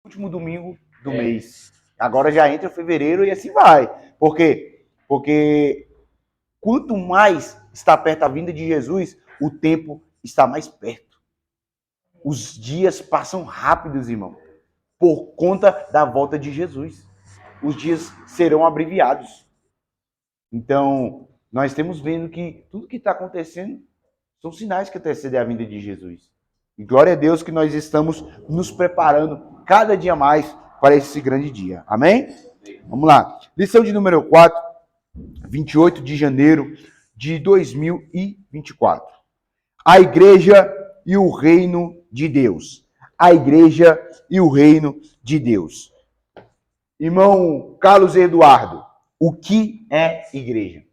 último domingo do mês. Agora já entra fevereiro e assim vai. Por quê? Porque quanto mais está perto a vinda de Jesus, o tempo está mais perto. Os dias passam rápidos, irmão, por conta da volta de Jesus. Os dias serão abreviados. Então, nós temos vendo que tudo que está acontecendo são sinais que antecedem a vinda de Jesus. E glória a Deus que nós estamos nos preparando cada dia mais para esse grande dia. Amém? Vamos lá. Lição de número 4, 28 de janeiro de 2024. A igreja e o reino de Deus. A igreja e o reino de Deus. Irmão Carlos Eduardo, o que é igreja?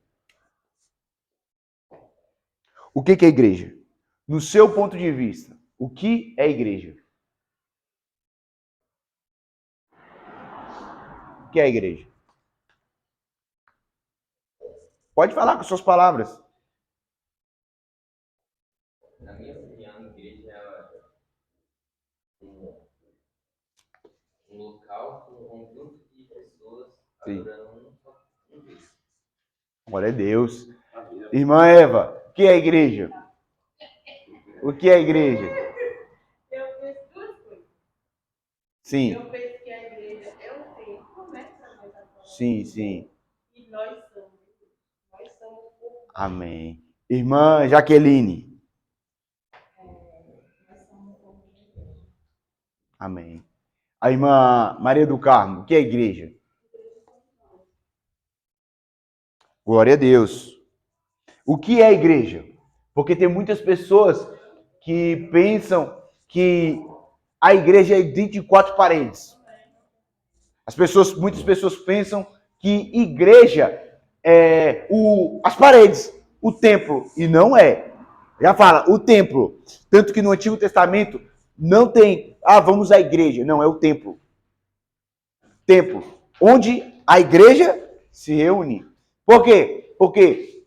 O que é igreja? No seu ponto de vista, o que é igreja? O que é igreja? Pode falar com suas palavras. Na minha opinião, igreja é um local com um conjunto de pessoas adorando um Deus. Glória a Deus. Irmã Eva, o que é igreja? O que é igreja? Eu penso duas coisas. Sim. Eu penso que a igreja é um templo, né? Sim, sim. E nós somos o povo. Amém. Irmã Jaqueline. Nós somos o povo de Deus. Amém. A irmã Maria do Carmo, o que é igreja? Glória a Deus. O que é igreja? Porque tem muitas pessoas que pensam que a igreja é dentro de quatro paredes. Muitas pessoas pensam que igreja é as paredes, o templo, e não é. Já fala, o templo. Tanto que no Antigo Testamento não tem, vamos à igreja. Não, é o templo. Templo. Onde a igreja se reúne. Por quê? Porque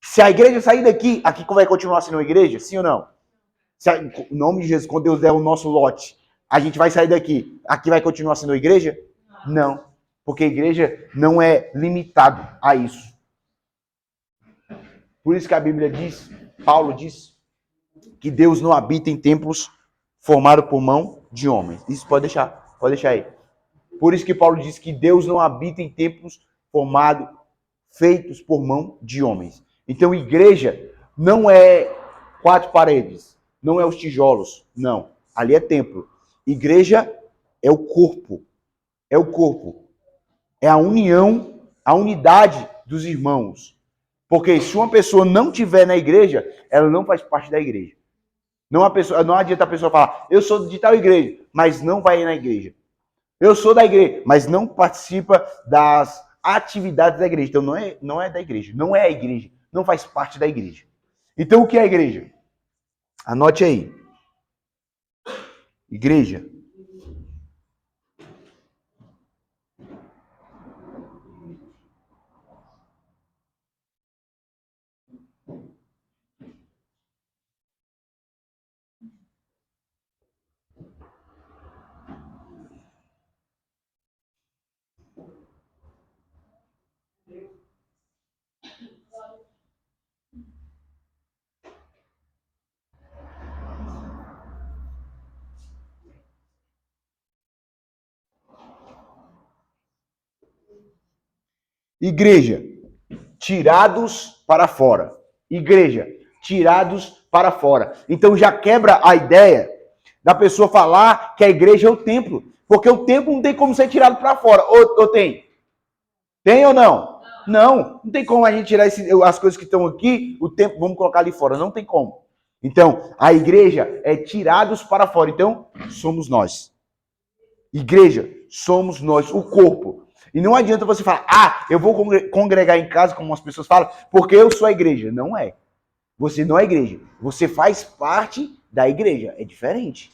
se a igreja sair daqui, aqui vai continuar sendo uma igreja? Sim ou não? Em nome de Jesus, quando Deus der o nosso lote, a gente vai sair daqui, aqui vai continuar sendo uma igreja? Não. Porque a igreja não é limitado a isso. Por isso que a Bíblia diz, Paulo diz, que Deus não habita em templos formados por mão de homens. Isso pode deixar aí. Por isso que Paulo diz que Deus não habita em templos feitos por mão de homens. Então, igreja não é quatro paredes, não é os tijolos, não. Ali é templo. Igreja é o corpo. É o corpo. É a união, a unidade dos irmãos. Porque se uma pessoa não estiver na igreja, ela não faz parte da igreja. Não adianta a pessoa falar, eu sou de tal igreja, mas não vai na igreja. Eu sou da igreja, mas não participa das atividades da igreja. Então não é da igreja, não é a igreja, não faz parte da igreja. Então o que é a igreja? Anote aí. Igreja. Igreja, tirados para fora. Igreja, tirados para fora. Então já quebra a ideia da pessoa falar que a igreja é o templo. Porque o templo não tem como ser tirado para fora. Ou tem? Tem ou não? Não tem como a gente tirar as coisas que estão aqui, o templo, vamos colocar ali fora. Não tem como. Então, a igreja é tirados para fora. Então, somos nós. Igreja, somos nós, o corpo. E não adianta você falar, eu vou congregar em casa, como as pessoas falam, porque eu sou a igreja. Não é. Você não é igreja. Você faz parte da igreja. É diferente.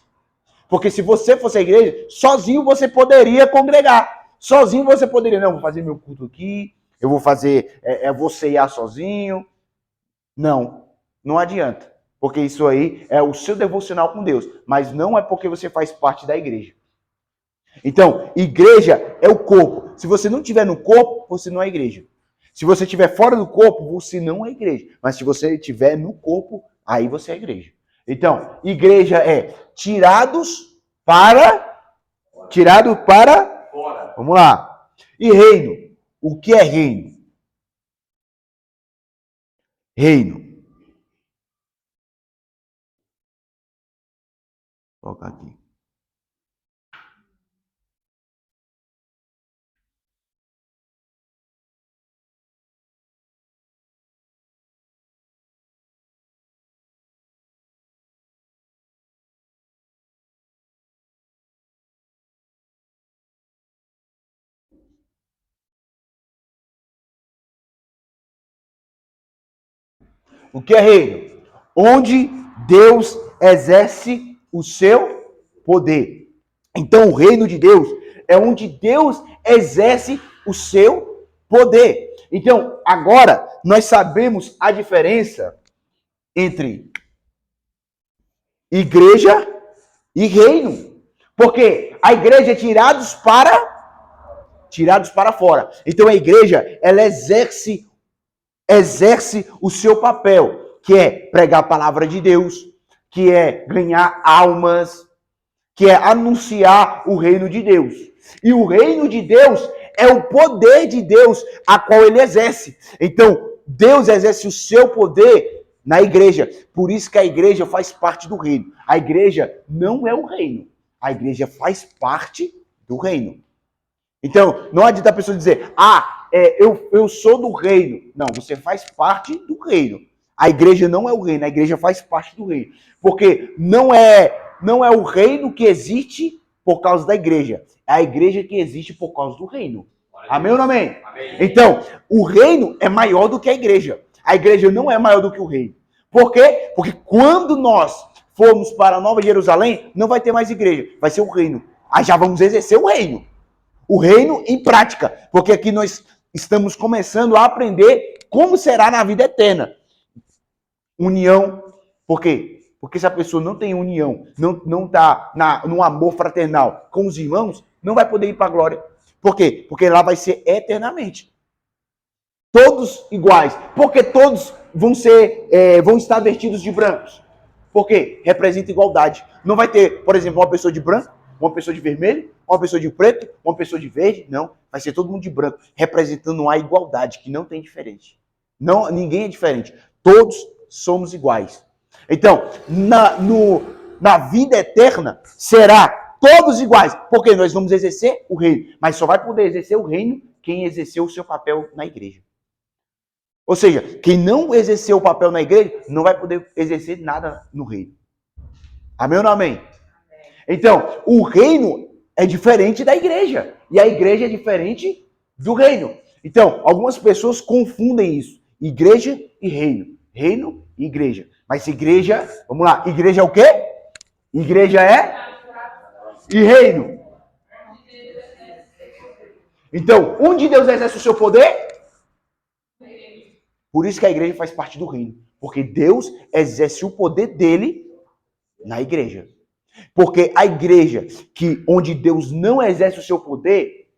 Porque se você fosse a igreja, sozinho você poderia congregar. Sozinho você poderia, não, vou fazer meu culto aqui, eu vou fazer, vou ceiar sozinho. Não adianta. Porque isso aí é o seu devocional com Deus. Mas não é porque você faz parte da igreja. Então, igreja é o corpo. Se você não estiver no corpo, você não é igreja. Se você estiver fora do corpo, você não é igreja. Mas se você estiver no corpo, aí você é igreja. Então, igreja é tirado para fora. Vamos lá. E reino. O que é reino? Reino. Vou colocar aqui. O que é reino? Onde Deus exerce o seu poder. Então, o reino de Deus é onde Deus exerce o seu poder. Então, agora, nós sabemos a diferença entre igreja e reino. Porque a igreja é tirados para fora. Então, a igreja, ela exerce o seu papel, que é pregar a palavra de Deus, que é ganhar almas, que é anunciar o reino de Deus. E o reino de Deus é o poder de Deus a qual ele exerce. Então, Deus exerce o seu poder na igreja. Por isso que a igreja faz parte do reino. A igreja não é o reino. A igreja faz parte do reino. Então, não adianta a pessoa dizer, eu sou do reino. Não, você faz parte do reino. A igreja não é o reino, a igreja faz parte do reino. Porque não é o reino que existe por causa da igreja. É a igreja que existe por causa do reino. Amém ou não amém? Amém? Então, o reino é maior do que a igreja. A igreja não é maior do que o reino. Por quê? Porque quando nós formos para a Nova Jerusalém, não vai ter mais igreja, vai ser o reino. Aí já vamos exercer o reino. O reino em prática, porque aqui nós estamos começando a aprender como será na vida eterna. União, por quê? Porque se a pessoa não tem união, não está no amor fraternal com os irmãos, não vai poder ir para a glória. Por quê? Porque lá vai ser eternamente. Todos iguais, porque todos vão estar vestidos de brancos. Por quê? Representa igualdade. Não vai ter, por exemplo, uma pessoa de branco, uma pessoa de vermelho, uma pessoa de preto, uma pessoa de verde. Não, vai ser todo mundo de branco, representando a igualdade, que não tem diferente. Não, ninguém é diferente. Todos somos iguais. Então, na vida eterna, será todos iguais, porque nós vamos exercer o reino. Mas só vai poder exercer o reino quem exerceu o seu papel na igreja. Ou seja, quem não exerceu o papel na igreja, não vai poder exercer nada no reino. Amém ou não amém? Então, o reino é diferente da igreja. E a igreja é diferente do reino. Então, algumas pessoas confundem isso. Igreja e reino. Reino e igreja. Mas igreja, vamos lá, igreja é o quê? Igreja é? E reino. Então, onde Deus exerce o seu poder? Por isso que a igreja faz parte do reino. Porque Deus exerce o poder dele na igreja. Porque a igreja onde Deus não exerce o seu poder,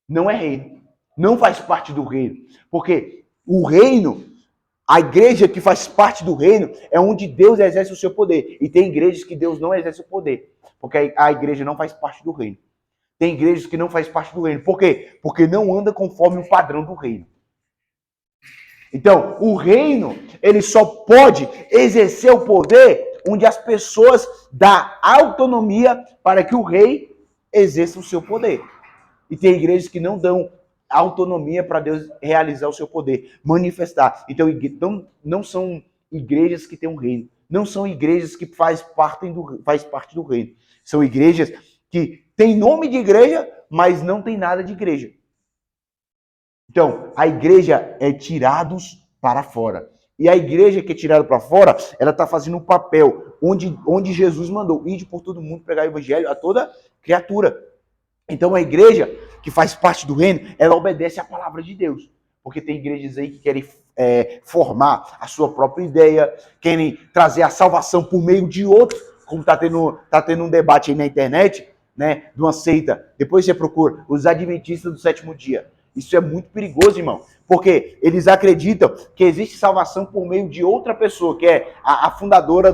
não é reino. Não faz parte do reino. Porque o reino, a igreja que faz parte do reino, é onde Deus exerce o seu poder. E tem igrejas que Deus não exerce o poder. Porque a igreja não faz parte do reino. Tem igrejas que não faz parte do reino. Por quê? Porque não anda conforme o padrão do reino. Então, o reino, ele só pode exercer o poder onde as pessoas dão autonomia para que o rei exerça o seu poder. E tem igrejas que não dão autonomia para Deus realizar o seu poder, manifestar. Então, não são igrejas que têm um reino. Não são igrejas que faz parte do reino. São igrejas que têm nome de igreja, mas não tem nada de igreja. Então, a igreja é tirados para fora. E a igreja que é tirada para fora, ela está fazendo um papel onde Jesus mandou, ide por todo mundo pregar o evangelho a toda criatura. Então, a igreja que faz parte do reino, ela obedece à palavra de Deus. Porque tem igrejas aí que querem formar a sua própria ideia, querem trazer a salvação por meio de outros, como está tendo um debate aí na internet, né, de uma seita. Depois você procura os adventistas do sétimo dia. Isso é muito perigoso, irmão. Porque eles acreditam que existe salvação por meio de outra pessoa, que é a fundadora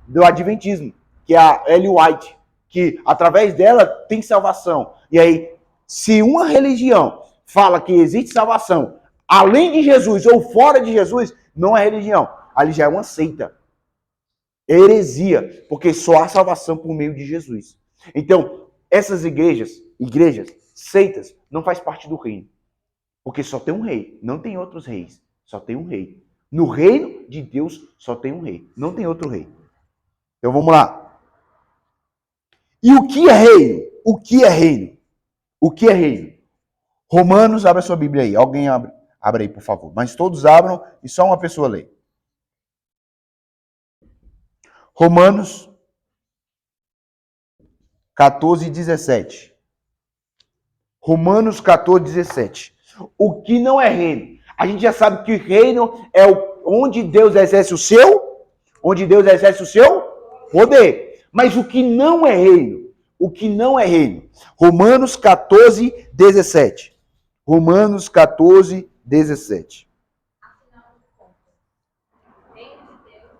do adventismo, que é a Ellen White, que através dela tem salvação. E aí, se uma religião fala que existe salvação além de Jesus ou fora de Jesus, não é religião. Ali já é uma seita. É heresia, porque só há salvação por meio de Jesus. Então, essas igrejas, seitas, não faz parte do reino. Porque só tem um rei, não tem outros reis. Só tem um rei. No reino de Deus só tem um rei, não tem outro rei. Então vamos lá. E o que é reino? O que é reino? O que é reino? Romanos, abre a sua Bíblia aí. Alguém abre aí, por favor. Mas todos abram e só uma pessoa lê. Romanos 14, 17. Romanos 14, 17. O que não é reino? A gente já sabe que reino é onde Deus exerce o seu poder. Mas o que não é reino? O que não é reino? Romanos 14, 17. Romanos 14, 17. Afinal de contas, reino de Deus.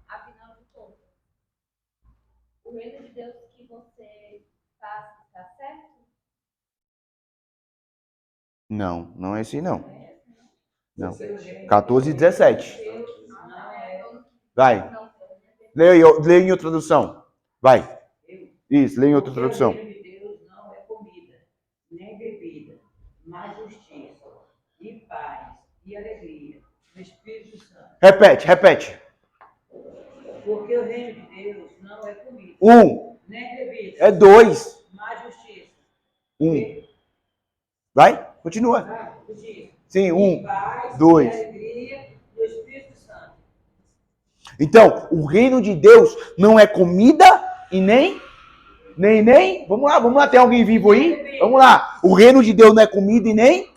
Afinal de contas, o reino de Deus que você faz está certo? Não, não é esse não. Não. 14, 17. Vai. Leia em outra tradução. Vai. Isso, leia em outra tradução. O reino de Deus não é comida, nem bebida, mas justiça, e paz, e alegria, no Espírito Santo. Repete. Porque o reino de Deus não é comida, nem bebida, É 2. mas justiça. 1. Vai, continua. Justiça. Sim, E paz, 2. e alegria, no Espírito Santo. Então, o reino de Deus não é comida e nem. Vamos lá, tem alguém vivo aí? Vamos lá. O reino de Deus não é comida e nem.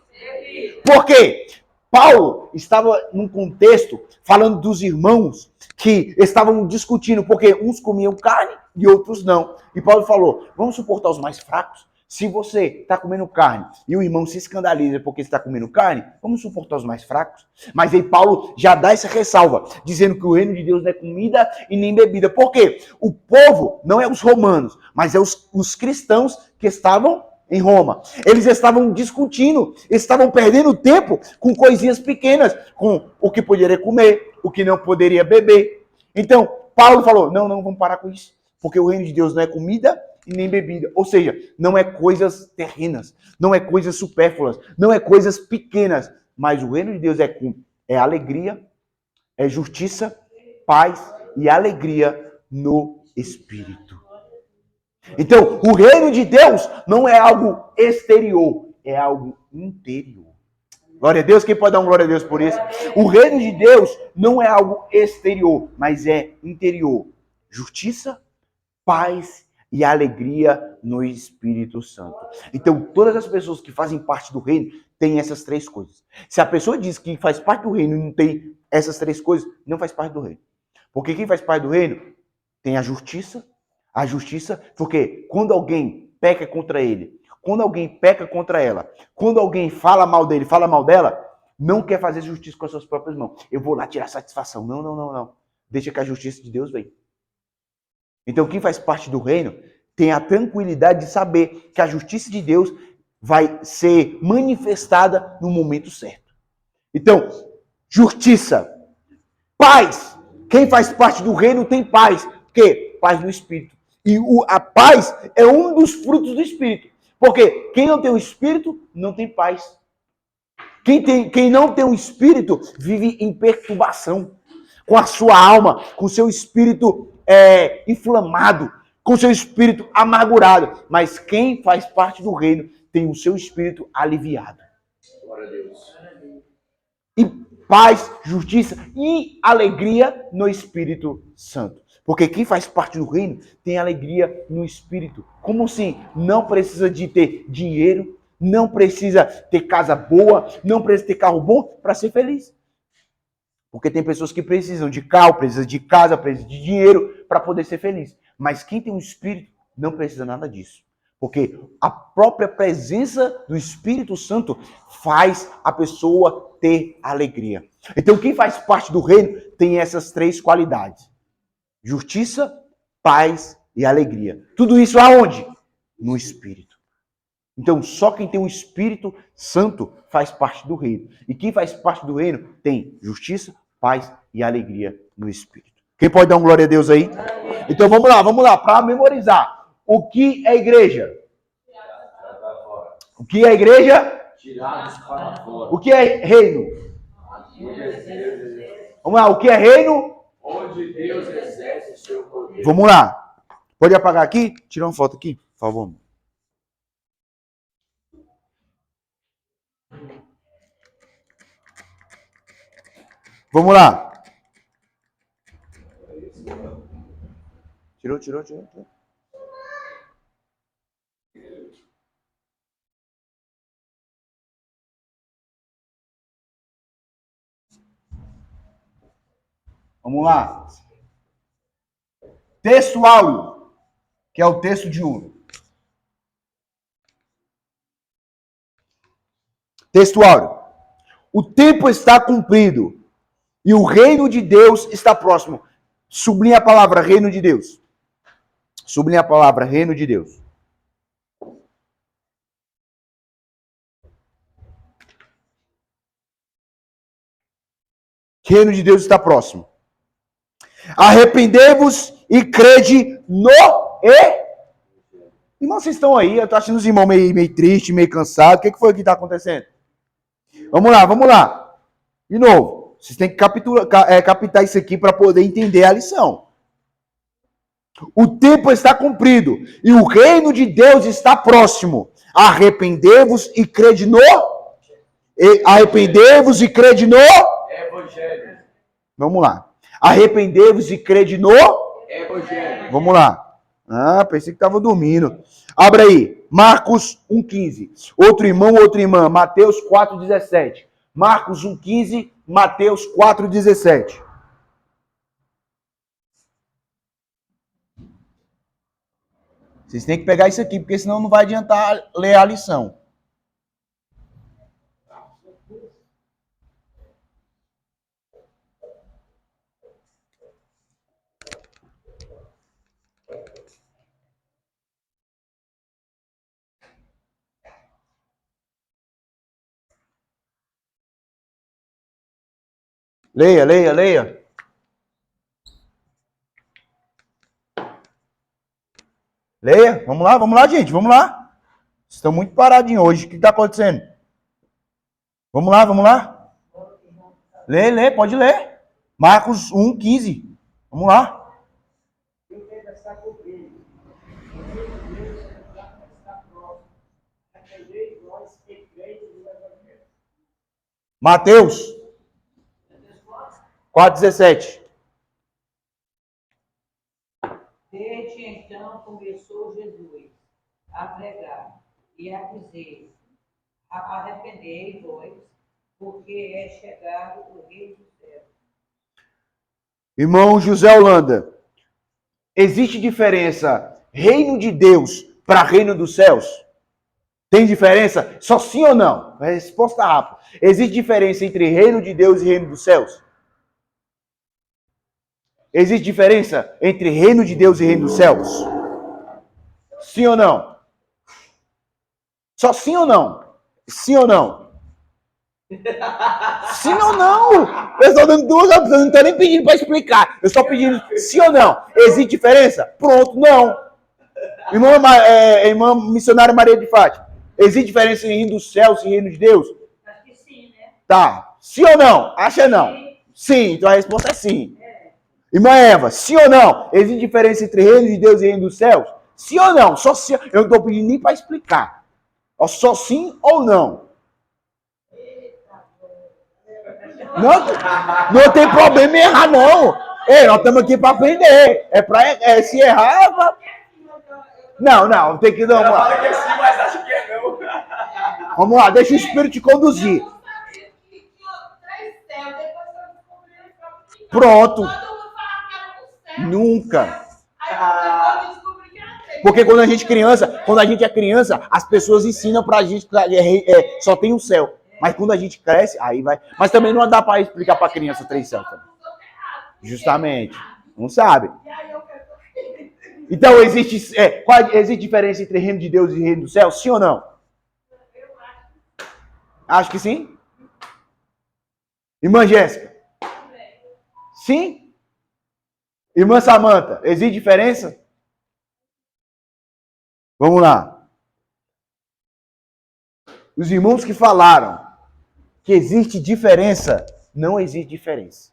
Por quê? Paulo estava num contexto falando dos irmãos que estavam discutindo, porque uns comiam carne e outros não. E Paulo falou: vamos suportar os mais fracos? Se você está comendo carne e o irmão se escandaliza porque você está comendo carne, vamos suportar os mais fracos. Mas aí Paulo já dá essa ressalva, dizendo que o reino de Deus não é comida e nem bebida. Por quê? O povo não é os romanos, mas é os cristãos que estavam em Roma. Eles estavam discutindo, estavam perdendo tempo com coisinhas pequenas, com o que poderia comer, o que não poderia beber. Então, Paulo falou: não, vamos parar com isso, porque o reino de Deus não é comida e nem bebida. Ou seja, não é coisas terrenas, não é coisas supérfluas, não é coisas pequenas, mas o reino de Deus é alegria, é justiça, paz e alegria no Espírito. Então, o reino de Deus não é algo exterior, é algo interior. Glória a Deus, quem pode dar um glória a Deus por isso? O reino de Deus não é algo exterior, mas é interior. Justiça, paz e alegria no Espírito Santo. Então, todas as pessoas que fazem parte do reino têm essas três coisas. Se a pessoa diz que faz parte do reino e não tem essas três coisas, não faz parte do reino. Porque quem faz parte do reino tem a justiça, porque quando alguém peca contra ele, quando alguém peca contra ela, quando alguém fala mal dele, fala mal dela, não quer fazer justiça com as suas próprias mãos. Eu vou lá tirar satisfação. Não. Deixa que a justiça de Deus venha. Então, quem faz parte do reino tem a tranquilidade de saber que a justiça de Deus vai ser manifestada no momento certo. Então, justiça, paz. Quem faz parte do reino tem paz. Por quê? Paz no Espírito. E a paz é um dos frutos do Espírito. Porque quem não tem o Espírito não tem paz. Quem não tem o Espírito vive em perturbação. Com a sua alma, com o seu espírito inflamado, com o seu espírito amargurado. Mas quem faz parte do reino tem o seu espírito aliviado. Glória a Deus. E paz, justiça e alegria no Espírito Santo. Porque quem faz parte do reino tem alegria no Espírito. Como assim? Não precisa de ter dinheiro, não precisa ter casa boa, não precisa ter carro bom para ser feliz. Porque tem pessoas que precisam de carro, precisam de casa, precisam de dinheiro para poder ser feliz. Mas quem tem um Espírito não precisa nada disso. Porque a própria presença do Espírito Santo faz a pessoa ter alegria. Então, quem faz parte do reino tem essas três qualidades: justiça, paz e alegria. Tudo isso aonde? No Espírito. Então, só quem tem o Espírito Santo faz parte do reino. E quem faz parte do reino tem justiça, paz e alegria no Espírito. Quem pode dar uma glória a Deus aí? Então, vamos lá, para memorizar. O que é igreja? O que é igreja? Tirados para fora. O que é reino? Vamos lá, o que é reino? Onde Deus exerce o seu poder. Vamos lá. Pode apagar aqui? Tira uma foto aqui, por favor. Vamos lá. Tirou. Vamos lá. Texto áureo, que é o texto de ouro. Texto áureo. O tempo está cumprido e o reino de Deus está próximo. Sublinha a palavra reino de Deus. Sublinha a palavra reino de Deus. Reino de Deus está próximo. Arrependei-vos e crede no Irmão, vocês estão aí, eu tô achando os irmãos meio tristes, meio cansados. O que foi que está acontecendo? Vamos lá. De novo, vocês têm que captar isso aqui para poder entender a lição. O tempo está cumprido e o reino de Deus está próximo. Arrependei-vos e crede no Evangelho. Vamos lá. Arrependei-vos e crede no Evangelho. Vamos lá. Ah, pensei que estava dormindo. Abra aí. Marcos 1,15. Outro irmão, outra irmã. Mateus 4,17. Marcos 1,15. Mateus 4,17. Vocês têm que pegar isso aqui, porque senão não vai adiantar ler a lição. Leia. Leia. Vamos lá, gente. Vamos lá. Estão muito paradinhos hoje. O que está acontecendo? Vamos lá. Lê. Pode ler. Marcos 1,15. Vamos lá. Mateus 4,17. Desde então começou Jesus a pregar e a dizer: arrependei-vos, porque é chegado o reino do céu. Irmão José Holanda, existe diferença reino de Deus para reino dos céus? Tem diferença? Só sim ou não? Resposta rápida. Existe diferença entre reino de Deus e reino dos céus? Existe diferença entre reino de Deus e reino dos céus? Sim ou não? Só sim ou não? Sim ou não? Sim ou não? Eu estou dando duas opções, não estou nem pedindo para explicar. Eu estou pedindo sim ou não. Existe diferença? Pronto, não. Irmã missionária Maria de Fátima. Existe diferença em reino dos céus e reino de Deus? Acho que sim, né? Tá. Sim ou não? Acha não? Sim, então a resposta é sim. Irmã Eva, sim ou não? Existe diferença entre reino de Deus e reino dos céus? Sim ou não? Só sim. Eu não estou pedindo nem para explicar. Só sim ou não? Não tem problema em errar, não. Ei, nós estamos aqui para aprender. Se errar... Não, tem que dar uma... que é sim, mas acho que é não. Vamos lá, deixa o Espírito te conduzir. Eu não sabia que tinha 3 céus, depois eu descobri o próprio. Pronto. Todo mundo falava que era um céu. Nunca. Aí quando Porque quando a gente é criança, as pessoas ensinam pra gente que só tem um céu. Mas quando a gente cresce, aí vai. Mas também não dá pra explicar pra criança 3 céus. Justamente. Não sabe. Então existe diferença entre reino de Deus e reino do céu? Sim ou não? Acho que sim. Irmã Jéssica? Sim? Irmã Samanta, existe diferença? Vamos lá. Os irmãos que falaram que existe diferença, não existe diferença.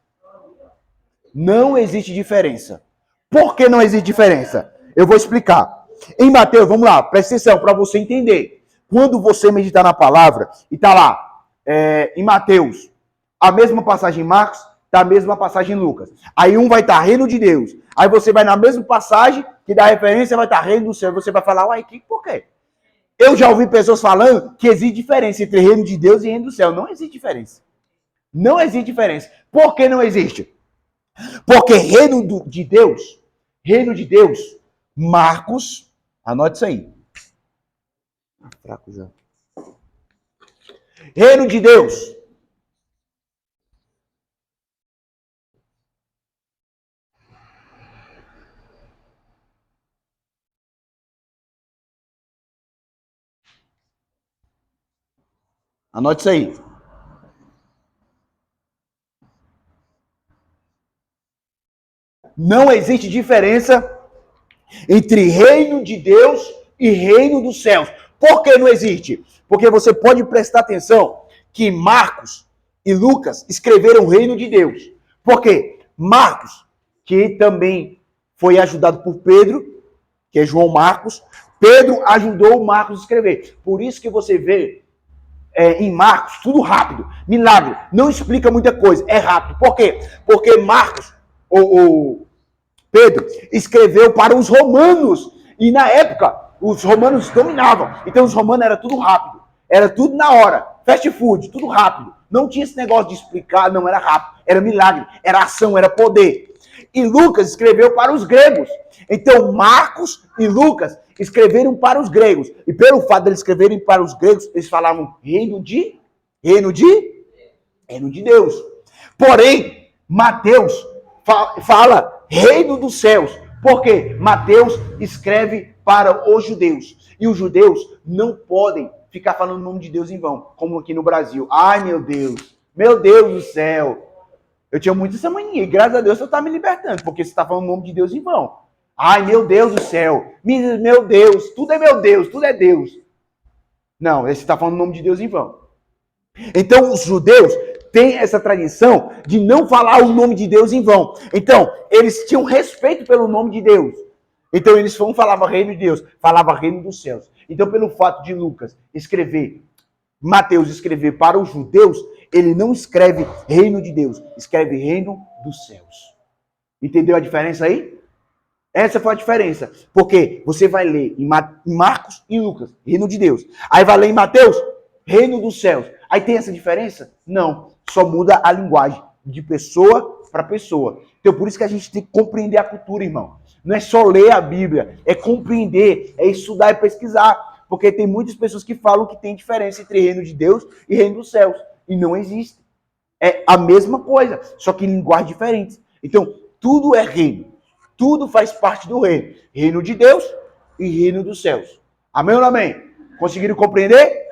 Não existe diferença. Por que não existe diferença? Eu vou explicar. Em Mateus, vamos lá, presta atenção para você entender. Quando você meditar na palavra, e tá lá, em Mateus, a mesma passagem em Marcos, tá a mesma passagem em Lucas. Aí um vai estar reino de Deus. Aí você vai na mesma passagem, que dá referência, vai estar reino do céu. Você vai falar, uai, por quê? Eu já ouvi pessoas falando que existe diferença entre reino de Deus e reino do céu. Não existe diferença. Não existe diferença. Por que não existe? Porque reino de Deus, Marcos, anote isso aí. Fraco já. Reino de Deus. Anote isso aí. Não existe diferença entre reino de Deus e reino dos céus. Por que não existe? Porque você pode prestar atenção que Marcos e Lucas escreveram o reino de Deus. Por quê? Marcos, que também foi ajudado por Pedro, que é João Marcos, Pedro ajudou o Marcos a escrever. Por isso que você vê em Marcos tudo rápido. Milagre. Não explica muita coisa. É rápido. Por quê? Porque Marcos, Pedro, escreveu para os romanos. E na época, os romanos dominavam. Então os romanos era tudo rápido. Era tudo na hora. Fast food, tudo rápido. Não tinha esse negócio de explicar, não era rápido. Era milagre, era ação, era poder. E Lucas escreveu para os gregos. Então Marcos e Lucas escreveram para os gregos. E pelo fato de eles escreverem para os gregos, eles falavam reino de Deus. Porém, Mateus fala reino dos céus. Por quê? Mateus escreve para os judeus. E os judeus não podem ficar falando o nome de Deus em vão, como aqui no Brasil. Ai, meu Deus do céu. Eu tinha muito essa mania, e graças a Deus eu estou me libertando, porque você está falando o nome de Deus em vão. Ai, meu Deus do céu. Meu Deus, tudo é meu Deus, tudo é Deus. Não, você está falando o nome de Deus em vão. Então, os judeus têm essa tradição de não falar o nome de Deus em vão. Então, eles tinham respeito pelo nome de Deus. Então, eles não falavam reino de Deus, falavam reino dos céus. Então, pelo fato de Mateus escrever para os judeus, ele não escreve reino de Deus, escreve reino dos céus. Entendeu a diferença aí? Essa foi a diferença. Porque você vai ler em Marcos e Lucas, reino de Deus. Aí vai ler em Mateus, reino dos céus. Aí tem essa diferença? Não. Só muda a linguagem de pessoa para pessoa. Então por isso que a gente tem que compreender a cultura, irmão. Não é só ler a Bíblia, é compreender, é estudar e pesquisar. Porque tem muitas pessoas que falam que tem diferença entre reino de Deus e reino dos céus. E não existe. É a mesma coisa, só que em linguagens diferentes. Então, tudo é reino. Tudo faz parte do reino. Reino de Deus e reino dos céus. Amém ou não amém? Conseguiram compreender?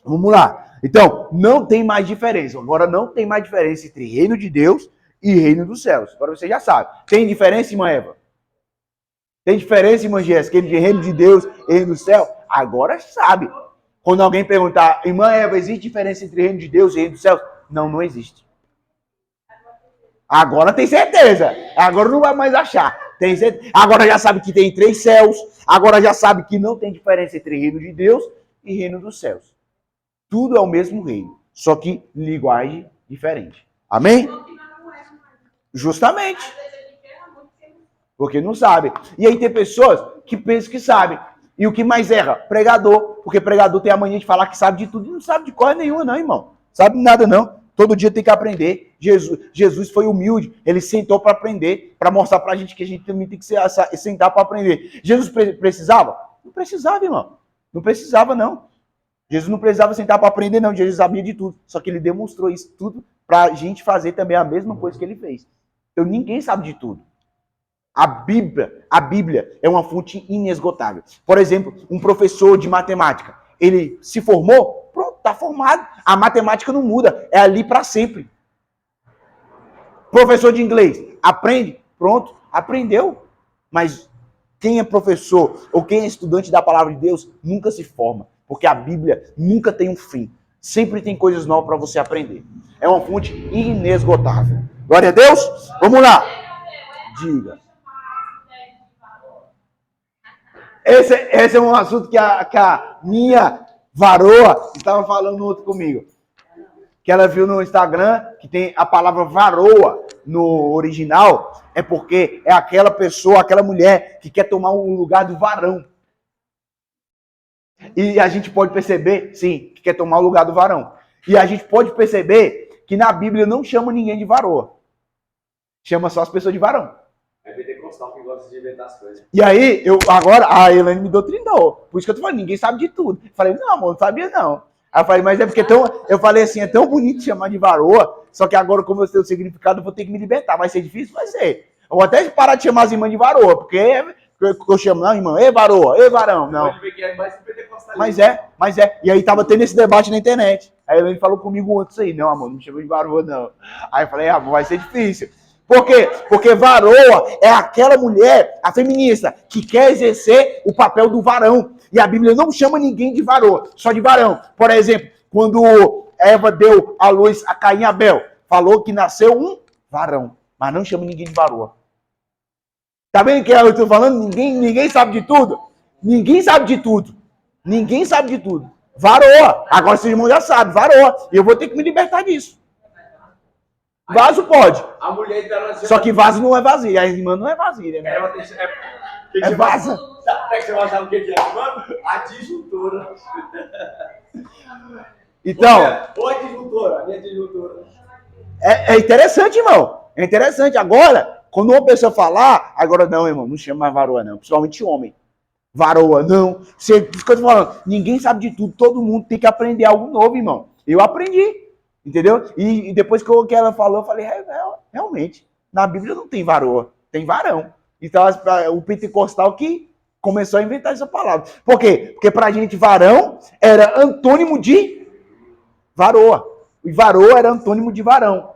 Vamos lá. Então, não tem mais diferença. Agora, não tem mais diferença entre reino de Deus e reino dos céus. Agora você já sabe. Tem diferença, irmã Eva? Tem diferença, irmã Jéssica, entre reino de Deus e reino do céu? Agora sabe. Quando alguém perguntar, irmã Eva, existe diferença entre reino de Deus e reino dos céus? Não, não existe. Agora tem certeza. Agora não vai mais achar. Tem certeza. Agora já sabe que tem 3 céus. Agora já sabe que não tem diferença entre reino de Deus e reino dos céus. Tudo é o mesmo reino, só que linguagem diferente. Amém? Justamente. Porque não sabe. E aí tem pessoas que pensam que sabem. E o que mais erra? Pregador. Porque pregador tem a mania de falar que sabe de tudo e não sabe de coisa nenhuma, não, irmão. Sabe nada, não. Todo dia tem que aprender. Jesus foi humilde, ele sentou para aprender, para mostrar para a gente que a gente também tem que sentar para aprender. Jesus precisava? Não precisava, irmão. Não precisava, não. Jesus não precisava sentar para aprender, não. Jesus sabia de tudo. Só que ele demonstrou isso tudo para a gente fazer também a mesma coisa que ele fez. Então ninguém sabe de tudo. A Bíblia é uma fonte inesgotável. Por exemplo, um professor de matemática, ele se formou, pronto, está formado. A matemática não muda, é ali para sempre. Professor de inglês, aprende, pronto, aprendeu. Mas quem é professor ou quem é estudante da palavra de Deus nunca se forma, porque a Bíblia nunca tem um fim. Sempre tem coisas novas para você aprender. É uma fonte inesgotável. Glória a Deus. Vamos lá. Diga. Esse é um assunto que a minha varoa estava falando outro comigo. Que ela viu no Instagram que tem a palavra varoa no original, é porque é aquela pessoa, aquela mulher que quer tomar o lugar do varão. E a gente pode perceber, sim, que quer tomar o lugar do varão. E a gente pode perceber que na Bíblia não chama ninguém de varoa. Chama só as pessoas de varão. É pentecostal que gosta de inventar as coisas. E aí, agora, a Elaine me doutrinou. Por isso que eu tô falando, ninguém sabe de tudo. Eu falei, não, amor, não sabia não. Aí eu falei, mas é porque eu falei assim, é tão bonito chamar de varoa, só que agora, como eu sei o significado, eu vou ter que me libertar. Vai ser difícil? Vai ser. Eu vou até parar de chamar as irmãs de varoa, porque eu chamo, não, irmã, ei varoa, ei varão, não. Pode ver que é mais pentecostal. Mas é. E aí tava tendo esse debate na internet. Aí a Elaine falou comigo antes aí, não, amor, não me chama de varoa, não. Aí eu falei, amor, vai ser difícil. Por quê? Porque varoa é aquela mulher, a feminista, que quer exercer o papel do varão. E a Bíblia não chama ninguém de varoa, só de varão. Por exemplo, quando Eva deu a luz a Caim e Abel, falou que nasceu um varão, mas não chama ninguém de varoa. Tá vendo o que eu estou falando? Ninguém sabe de tudo. Ninguém sabe de tudo. Ninguém sabe de tudo. Varoa. Agora vocês irmãos já sabem, varoa. E eu vou ter que me libertar disso. Vaso pode. A mulher dela... Só que vaso não é vazio. A irmã não é vazia, né? Ela tem... É vaza. Sabe o que é, mano? A disjuntora. Então... Ou a disjuntora, a minha disjuntora. É interessante, irmão. É interessante. Agora, quando uma pessoa falar... Agora não, irmão. Não chama mais varoa, não. Principalmente homem. Varoa, não. Isso que eu tô falando. Ninguém sabe de tudo. Todo mundo tem que aprender algo novo, irmão. Eu aprendi. Entendeu? E depois que ela falou, eu falei, realmente, na Bíblia não tem varoa, tem varão. Então, o pentecostal que começou a inventar essa palavra. Por quê? Porque pra gente, varão era antônimo de varoa. E varoa era antônimo de varão.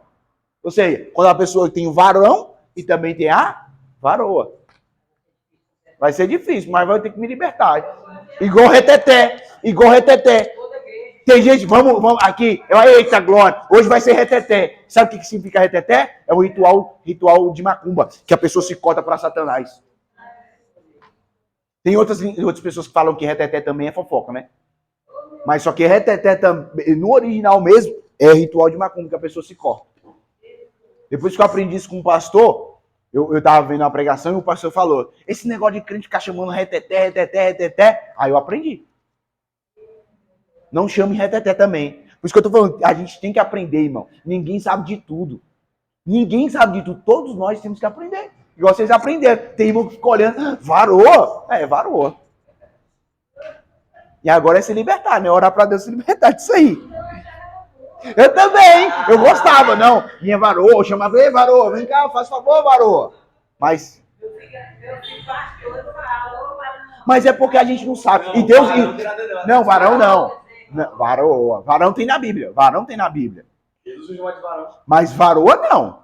Ou seja, quando a pessoa tem o varão e também tem a varoa. Vai ser difícil, mas vai ter que me libertar. Igual reteté. Tem gente, vamos aqui, eita glória, hoje vai ser reteté. Sabe o que significa reteté? É um ritual de macumba, que a pessoa se cota para Satanás. Tem outras pessoas que falam que reteté também é fofoca, né? Mas só que reteté, no original mesmo, é ritual de macumba, que a pessoa se corta. Depois que eu aprendi isso com um pastor, eu tava vendo uma pregação e o pastor falou, esse negócio de crente ficar chamando reteté, aí eu aprendi. Não chame reteté também. Por isso que eu tô falando, a gente tem que aprender, irmão. Ninguém sabe de tudo. Ninguém sabe de tudo. Todos nós temos que aprender. Igual vocês aprenderam. Tem irmão que fica olhando, varoa. Varoa. E agora é se libertar, né? Orar pra Deus se libertar disso aí. Eu também. Eu gostava, não. Minha varoa, eu chamava, ei, varoa, vem cá, faz favor, varoa. Mas é porque a gente não sabe. E Deus... Não, varão não. Varoa. Varão tem na Bíblia. Jesus chama de varão. Mas varoa não.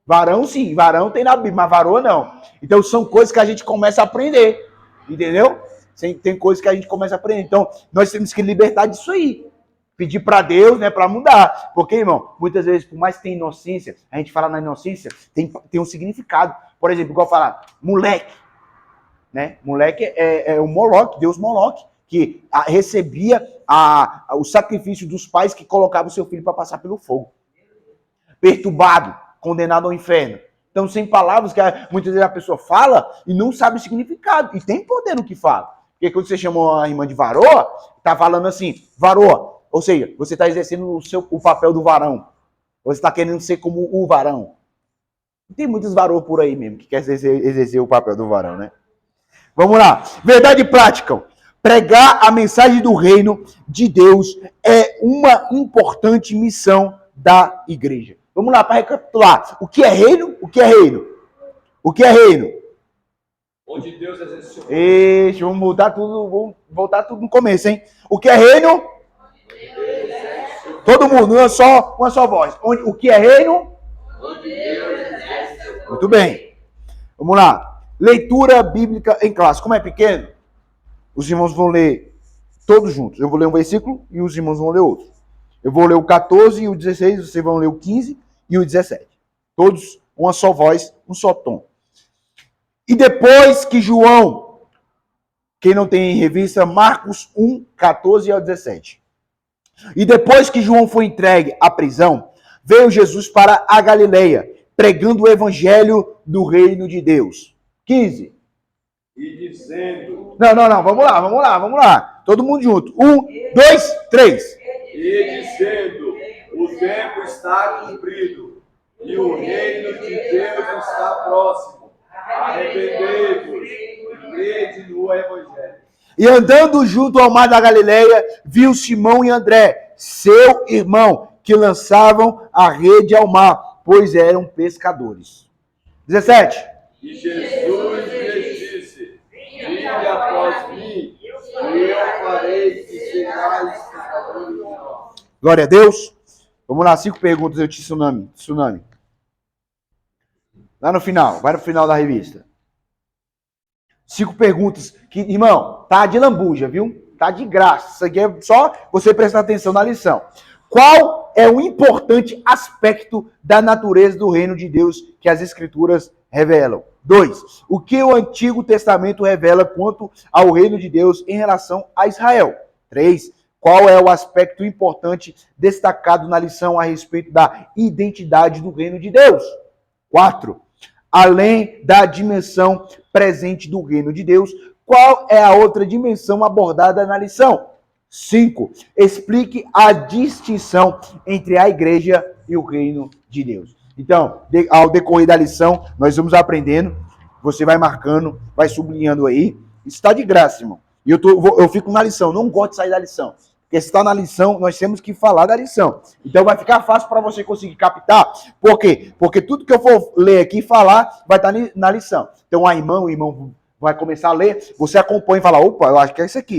Varão sim. Varão tem na Bíblia, mas varoa não. Então são coisas que a gente começa a aprender. Entendeu? Tem coisas que a gente começa a aprender. Então nós temos que libertar disso aí. Pedir para Deus, né, para mudar. Porque, irmão, muitas vezes, por mais que tenha inocência, a gente fala na inocência, tem um significado. Por exemplo, igual falar, moleque. Né? Moleque é o Moloque, Deus Moloque, que recebia o sacrifício dos pais que colocavam o seu filho para passar pelo fogo. Perturbado, condenado ao inferno. Então, sem palavras, que muitas vezes a pessoa fala e não sabe o significado. E tem poder no que fala. Porque quando você chamou a irmã de varoa, tá falando assim, varoa. Ou seja, você está exercendo o papel do varão. Ou você está querendo ser como o varão? Tem muitos varões por aí mesmo que querem exercer o papel do varão, né? Vamos lá. Verdade prática. Pregar a mensagem do reino de Deus é uma importante missão da igreja. Vamos lá para recapitular. O que é reino? O que é reino? O que é reino? Onde Deus exerce o Ixi, vamos voltar tudo no começo, hein? O que é reino? Todo mundo, uma só voz. O que é reino? Muito bem. Vamos lá. Leitura bíblica em classe. Como é pequeno, os irmãos vão ler todos juntos. Eu vou ler um versículo e os irmãos vão ler outro. Eu vou ler o 14 e o 16, vocês vão ler o 15 e o 17. Todos, uma só voz, um só tom. E depois que João, quem não tem em revista, Marcos 1, 14 ao 17. E depois que João foi entregue à prisão, veio Jesus para a Galileia, pregando o evangelho do reino de Deus. 15. e dizendo, Não, vamos lá. Todo mundo junto. 1, 2, 3. o tempo está cumprido, e o reino de Deus está próximo. Arrependei-vos e crede no evangelho. E andando junto ao mar da Galileia, viu Simão e André, seu irmão, que lançavam a rede ao mar, pois eram pescadores. 17. E Jesus lhes disse, vinde após mim, e eu farei que sejais pescadores de nós. Glória a Deus. Vamos lá, 5 perguntas, eu te tsunami. Lá no final, vai no final da revista. 5 perguntas que, irmão, tá de lambuja, viu? Tá de graça. Isso aqui é só você prestar atenção na lição. Qual é o importante aspecto da natureza do reino de Deus que as Escrituras revelam? 2. O que o Antigo Testamento revela quanto ao reino de Deus em relação a Israel? 3. Qual é o aspecto importante destacado na lição a respeito da identidade do reino de Deus? 4. Além da dimensão presente do reino de Deus, qual é a outra dimensão abordada na lição? 5. Explique a distinção entre a igreja e o reino de Deus. Então, ao decorrer da lição, nós vamos aprendendo, você vai marcando, vai sublinhando aí. Isso está de graça, irmão. E eu fico na lição, não gosto de sair da lição. Porque se está na lição, nós temos que falar da lição. Então vai ficar fácil para você conseguir captar. Por quê? Porque tudo que eu for ler aqui e falar vai estar na lição. Então o irmão vai começar a ler, você acompanha e fala, opa, eu acho que é isso aqui.